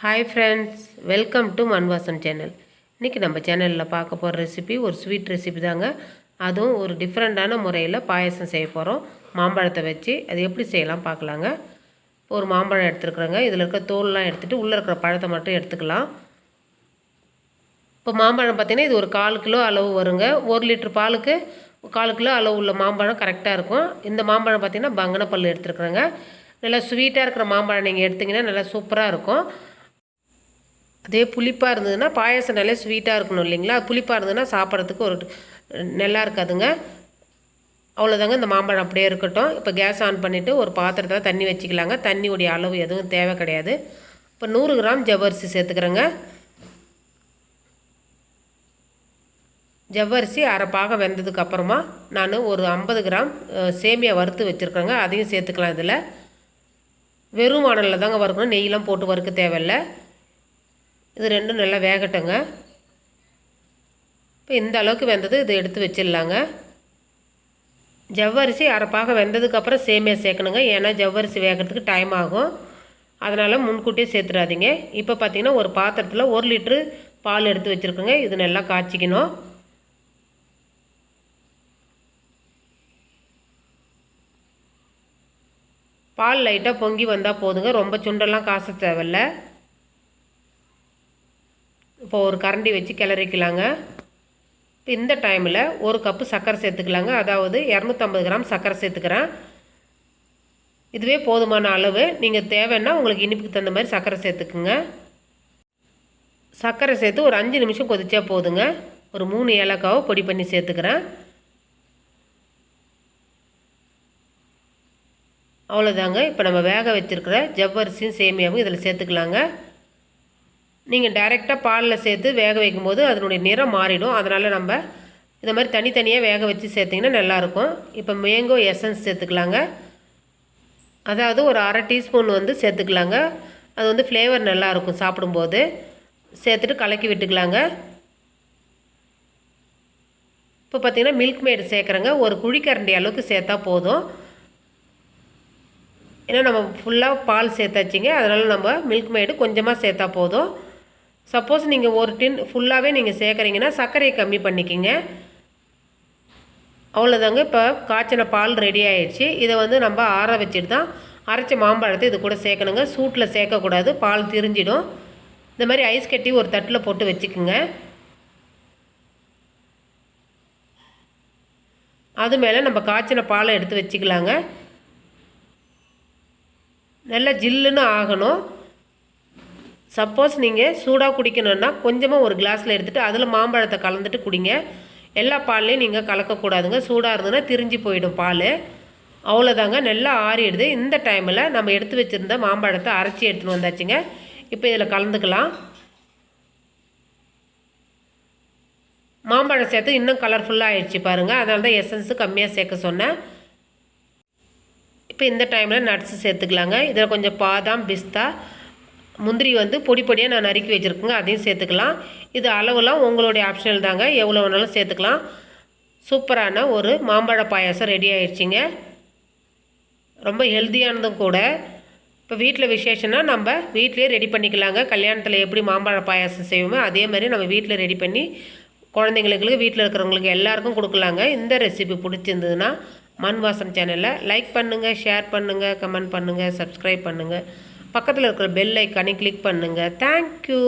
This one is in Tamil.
ஹாய் ஃப்ரெண்ட்ஸ், வெல்கம் டு மண் வாசம் சேனல். இன்றைக்கி நம்ம சேனலில் பார்க்க போகிற ரெசிபி ஒரு ஸ்வீட் ரெசிபி தாங்க. அதுவும் ஒரு டிஃப்ரெண்ட்டான முறையில் பாயசம் செய்ய போகிறோம். மாம்பழத்தை வச்சு அது எப்படி செய்யலாம் பார்க்கலாங்க. ஒரு மாம்பழம் எடுத்துருக்குறேங்க. இதில் இருக்க தோல்லாம் எடுத்துகிட்டு உள்ளே இருக்கிற பழத்தை மட்டும் எடுத்துக்கலாம். இப்போ மாம்பழம் பார்த்திங்கன்னா இது ஒரு 1/4 கிலோ அளவு வருங்க. 1 லிட்டர் பாலுக்கு 1/4 கிலோ அளவு உள்ள மாம்பழம் கரெக்டாக இருக்கும். இந்த மாம்பழம் பார்த்திங்கன்னா பங்கனப்பள்ளி எடுத்துருக்குறேங்க. நல்லா ஸ்வீட்டாக இருக்கிற மாம்பழம் நீங்கள் எடுத்திங்கன்னா நல்லா சூப்பராக இருக்கும். அதே புளிப்பாக இருந்ததுன்னா பாயசம் நல்லா ஸ்வீட்டாக இருக்கணும் இல்லைங்களா? புளிப்பாக இருந்ததுன்னா சாப்பிட்றதுக்கு ஒரு நல்லா இருக்காதுங்க. அவ்வளோதாங்க, இந்த மாம்பழம் அப்படியே இருக்கட்டும். இப்போ கேஸ் ஆன் பண்ணிவிட்டு ஒரு பாத்திரத்தில் தண்ணி வச்சுக்கலாங்க. தண்ணியுடைய அளவு எதுவும் தேவை கிடையாது. இப்போ 100 கிராம் ஜவ்வரிசி சேர்த்துக்கிறேங்க. ஜவ்வரிசி அரை பாகம் வெந்ததுக்கப்புறமா நான் ஒரு 50 கிராம் சேமியா வறுத்து வச்சுருக்கேங்க. அதையும் சேர்த்துக்கலாம். இதில் வெறும் வானலில் தாங்க வறுக்கணும், நெய்யெலாம் போட்டு வறுக்க தேவையில்லை. இது ரெண்டும் நல்லா வேகட்டுங்க. இப்போ இந்த அளவுக்கு வெந்தது இதை எடுத்து வச்சிடலாங்க. ஜவ்வரிசி அரைப்பாக வெந்ததுக்கப்புறம் சேமியா சேர்க்கணுங்க. ஏன்னா ஜவ்வரிசி வேகிறதுக்கு டைம் ஆகும். அதனால் முன்கூட்டியே சேர்த்துடாதீங்க. இப்போ பார்த்திங்கன்னா ஒரு பாத்திரத்தில் 1 லிட்ரு பால் எடுத்து வச்சுருக்கோங்க. இது நல்லா காய்ச்சிக்கணும். பால் லைட்டாக பொங்கி வந்தால் போதுங்க, ரொம்ப சுண்டெல்லாம் காச தேவையில்லை. இப்போ ஒரு கரண்டி வச்சு கிளறிக்கலாங்க. இப்போ இந்த டைமில் 1 கப்பு சர்க்கரை சேர்த்துக்கலாங்க. அதாவது 250 கிராம் சர்க்கரை சேர்த்துக்கிறேன். இதுவே போதுமான அளவு. நீங்கள் தேவைன்னா உங்களுக்கு இனிப்புக்கு தகுந்த மாதிரி சர்க்கரை சேர்த்துக்குங்க. சர்க்கரை சேர்த்து ஒரு 5 நிமிஷம் கொதிச்சா போதுங்க. ஒரு 3 ஏலக்காவை பொடி பண்ணி சேர்த்துக்கிறேன். அவ்வளோதாங்க. இப்போ நம்ம வேக வச்சுருக்கிற ஜவ்வரிசியும் சேமியாவும் இதில் சேர்த்துக்கலாங்க. நீங்கள் டைரெக்டாக பாலில் சேர்த்து வேக வைக்கும்போது அதனுடைய நிறம் மாறிடும். அதனால் நம்ம இந்த மாதிரி தனித்தனியாக வேக வச்சு சேர்த்திங்கன்னா நல்லாயிருக்கும். இப்போ மேங்கோ எசன்ஸ் சேர்த்துக்கலாங்க. அதாவது ஒரு 1/2 டீஸ்பூன் சேர்த்துக்கலாங்க. அது ஃப்ளேவர் நல்லாயிருக்கும் சாப்பிடும்போது. சேர்த்துட்டு கலக்கி விட்டுக்கலாங்க. இப்போ பார்த்திங்கன்னா மில்க் மேடு சேர்க்குறேங்க. ஒரு குழிக்கரண்டி அளவுக்கு சேர்த்தா போதும். ஏன்னா நம்ம ஃபுல்லாக பால் சேர்த்தாச்சிங்க. அதனால் நம்ம மில்க் மேடு கொஞ்சமாக சேர்த்தா போதும். சப்போஸ் நீங்கள் ஒரு டின் ஃபுல்லாகவே நீங்கள் சேர்க்குறீங்கன்னா சர்க்கரையை கம்மி பண்ணிக்கிங்க. அவ்வளோதாங்க. இப்போ காய்ச்சின பால் ரெடி ஆகிடுச்சு. இதை நம்ம ஆற வச்சுட்டு தான் அரைச்ச மாம்பழத்தை இது கூட சேர்க்கணுங்க. சூட்டில் சேர்க்கக்கூடாது, பால் திரிஞ்சிடும். இந்த மாதிரி ஐஸ் கட்டி ஒரு தட்டில் போட்டு வச்சுக்குங்க. அது மேலே நம்ம காய்ச்சின பாலை எடுத்து வச்சுக்கலாங்க. நல்லா ஜில்லுன்னு ஆகணும். சப்போஸ் நீங்கள் சூடாக குடிக்கணுன்னா கொஞ்சமாக ஒரு கிளாஸில் எடுத்துகிட்டு அதில் மாம்பழத்தை கலந்துட்டு குடிங்க. எல்லா பால்லையும் நீங்கள் கலக்கக்கூடாதுங்க. சூடாக இருந்ததுன்னா திரிஞ்சு போயிடும் பால். அவ்வளோதாங்க, நல்லா ஆறிடுது. இந்த டைமில் நம்ம எடுத்து வச்சுருந்த மாம்பழத்தை அரைச்சி எடுத்துகிட்டு வந்தாச்சுங்க. இப்போ இதில் கலந்துக்கலாம். மாம்பழம் சேர்த்து இன்னும் கலர்ஃபுல்லாக ஆகிடுச்சு பாருங்கள். அதனால தான் எசன்ஸு கம்மியாக சேர்க்க சொன்னேன். இப்போ இந்த டைமில் நட்ஸு சேர்த்துக்கலாங்க. இதில் கொஞ்சம் பாதாம், பிஸ்தா, முந்திரி பொடி பொடியாக நான் நறுக்கி வச்சுருக்கேங்க. அதையும் சேர்த்துக்கலாம். இது அளவுலாம் உங்களுடைய ஆப்ஷனல் தாங்க, எவ்வளோ வேணாலும் சேர்த்துக்கலாம். சூப்பரான ஒரு மாம்பழ பாயாசம் ரெடி ஆகிடுச்சிங்க. ரொம்ப ஹெல்த்தியானதும் கூட. இப்போ வீட்டில் விசேஷம்னா நம்ம வீட்டிலே ரெடி பண்ணிக்கலாங்க. கல்யாணத்தில் எப்படி மாம்பழ பாயாசம் செய்வோமோ அதே மாதிரி நம்ம வீட்டில் ரெடி பண்ணி குழந்தைங்களுக்கு, வீட்டில் இருக்கிறவங்களுக்கு எல்லாருக்கும் கொடுக்கலாங்க. இந்த ரெசிபி பிடிச்சிருந்ததுன்னா மண் வாசம் சேனலை லைக் பண்ணுங்கள், ஷேர் பண்ணுங்கள், கமெண்ட் பண்ணுங்கள், சப்ஸ்கிரைப் பண்ணுங்கள். பக்கத்தில் இருக்கிற பெல் ஐக்கானை கிளிக் பண்ணுங்கள். தேங்க்யூ.